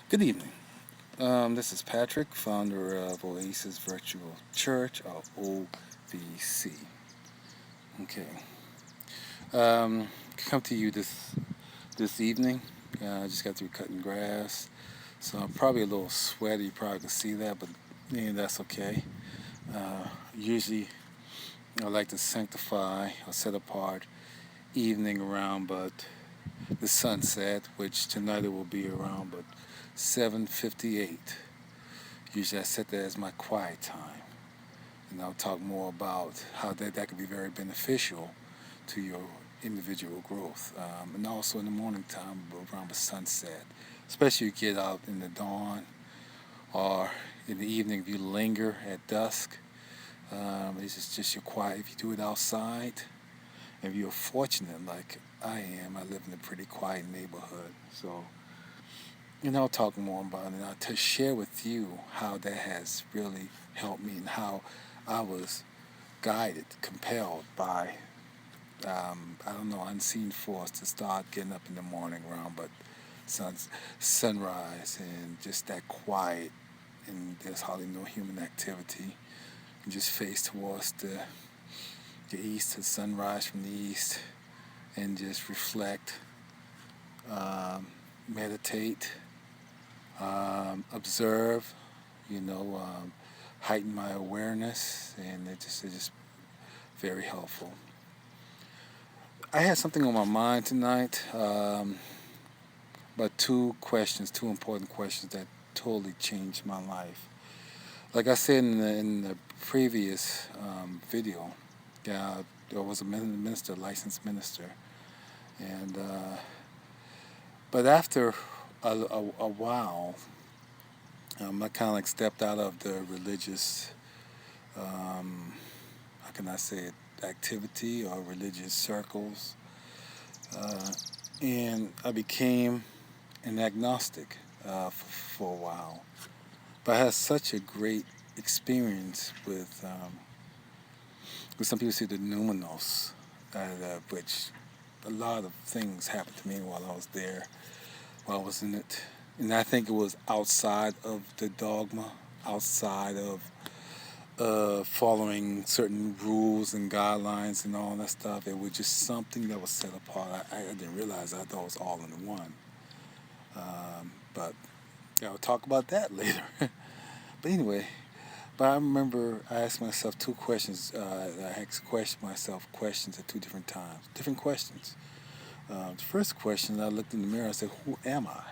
Good evening. This is Patrick, founder of Oasis Virtual Church, or OVC. Okay. Come to you this evening. I just got through cutting grass, so I'm probably a little sweaty. You probably can see that, but that's okay. Usually, I like to sanctify or set apart evening around, but the sunset, which tonight it will be around, but 7:58. Usually I set that as my quiet time. And I'll talk more about how that could be very beneficial to your individual growth. And also in the morning time around the sunset, especially if you get out in the dawn or in the evening if you linger at dusk. It's just your quiet. If you do it outside, if you're fortunate like I am, I live in a pretty quiet neighborhood. So, I'll talk more about it. I'll to share with you how that has really helped me and how I was guided, compelled by, I don't know, unseen force to start getting up in the morning around, but sunrise and just that quiet, and there's hardly no human activity. You just face towards the east, the sunrise from the east, and just reflect, meditate, observe, you know, um, heighten my awareness, and it's just very helpful. I had something on my mind tonight, but two important questions that totally changed my life. Like I said in the previous video, yeah, I was a minister, licensed minister, and but after a while, I kind of like stepped out of the religious, how can I say it, activity or religious circles, uh, and I became an agnostic for a while. But I had such a great experience with some people say the numinous, which a lot of things happened to me while I was there, while I was in it. And I think it was outside of the dogma, outside of following certain rules and guidelines and all that stuff. It was just something that was set apart. I didn't realize. I thought it was all in one. But yeah, we'll talk about that later. But anyway, but I remember I asked myself two questions. I asked myself questions at two different times, different questions. The first question, I looked in the mirror. I said, "Who am I?"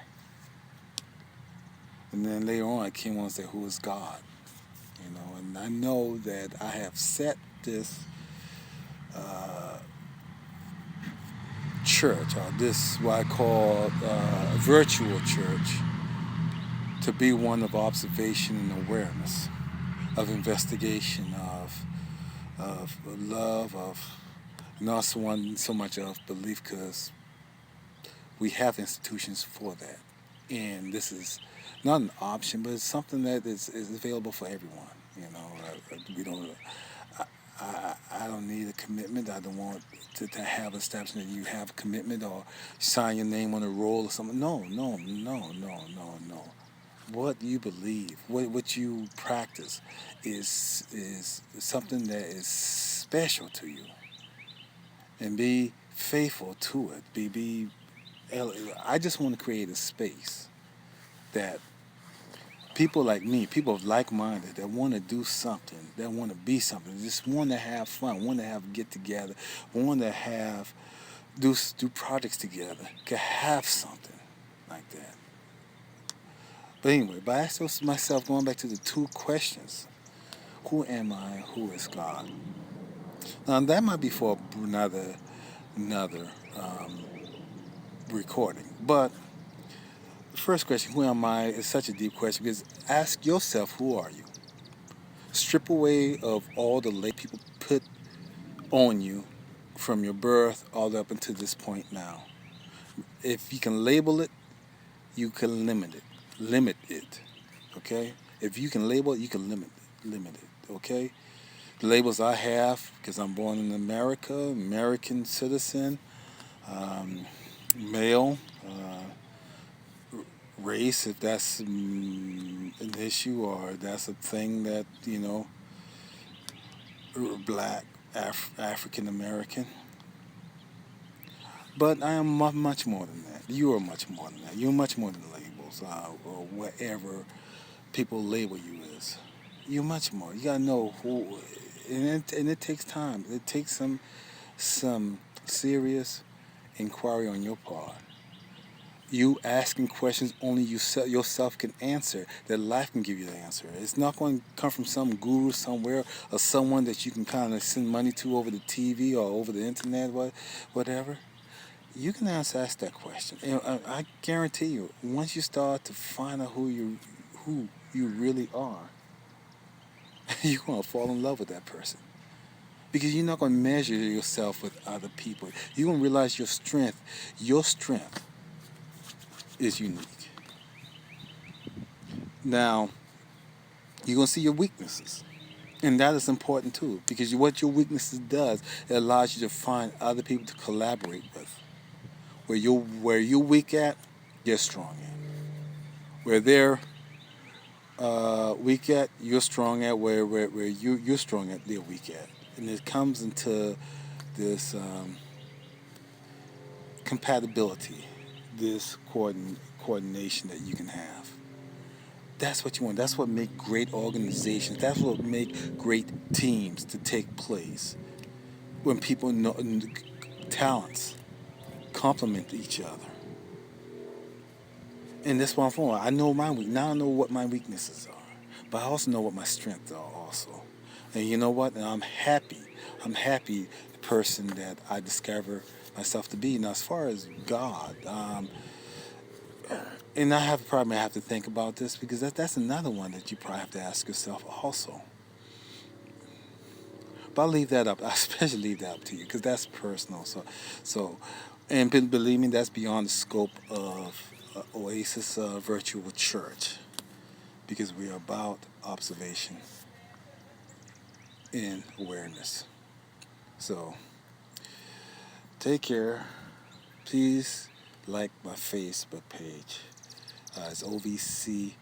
And then later on, I came on and said, "Who is God?" And I know that I have set this uh, church, or this what I call virtual church, to be one of observation and awareness, of investigation, of love, of not so much of belief, because we have institutions for that, and this is not an option, but it's something that is available for everyone. We don't. I don't need a commitment. I don't want to have establishment that you have a commitment or sign your name on a roll or something. No, no, no, no, no, no. What you believe, what you practice, is something that is special to you, and be faithful to it. I just want to create a space that people like me, people of like-minded, that want to do something, that want to be something, just want to have fun, want to have get together, want to have do projects together, can have something like that. But anyway, but I asked myself, going back to the two questions: Who am I? Who is God? Now that might be for another um, recording, but the first question, who am I, is such a deep question, because ask yourself, who are you? Strip away of all the labels people put on you from your birth all the way up until this point now. If you can label it, you can limit it. Limit it. Okay? If you can label it, you can limit it. Okay? The labels I have, because I'm born in America, American citizen, um, male, race, if that's an issue or that's a thing that, black, African American. But I am much more than that. You are much more than that. You're much more than labels, or whatever people label you as. You're much more. You gotta know who, and it takes time. It takes some serious inquiry on your part. You asking questions only yourself can answer, that life can give you the answer. It's not going to come from some guru somewhere or someone that you can kind of send money to over the TV or over the internet, whatever. You can ask that question. And I guarantee you, once you start to find out who you really are, you're going to fall in love with that person. Because you're not going to measure yourself with other people. You're going to realize your strength is unique. Now, you're going to see your weaknesses. And that is important too, because what your weaknesses does, it allows you to find other people to collaborate with. Where you're weak at, they're strong at. Where they're weak at, you're strong at. Where you're strong at, they're weak at. And it comes into this compatibility, this coordination that you can have. That's what you want. That's what make great organizations. That's what make great teams to take place. When people know talents complement each other. And that's what I'm for. I know my weak. Now I know what my weaknesses are, but I also know what my strengths are also. And you know what? And I'm happy. I'm happy the person that I discover myself to be. Now, as far as God, and I have probably have to think about this because that's another one that you probably have to ask yourself also. But I'll leave that up. I especially leave that up to you because that's personal. So, and believe me, that's beyond the scope of Oasis Virtual Church because we are about observation and awareness. So, take care. Please like my Facebook page. It's OVC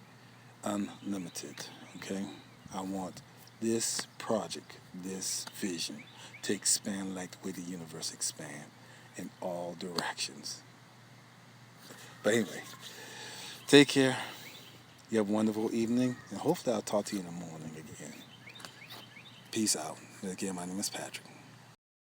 Unlimited. Okay, I want this project, this vision, to expand like the way the universe expands in all directions. But anyway, take care. You have a wonderful evening, and hopefully I'll talk to you in the morning again. Peace out. And again, my name is Patrick.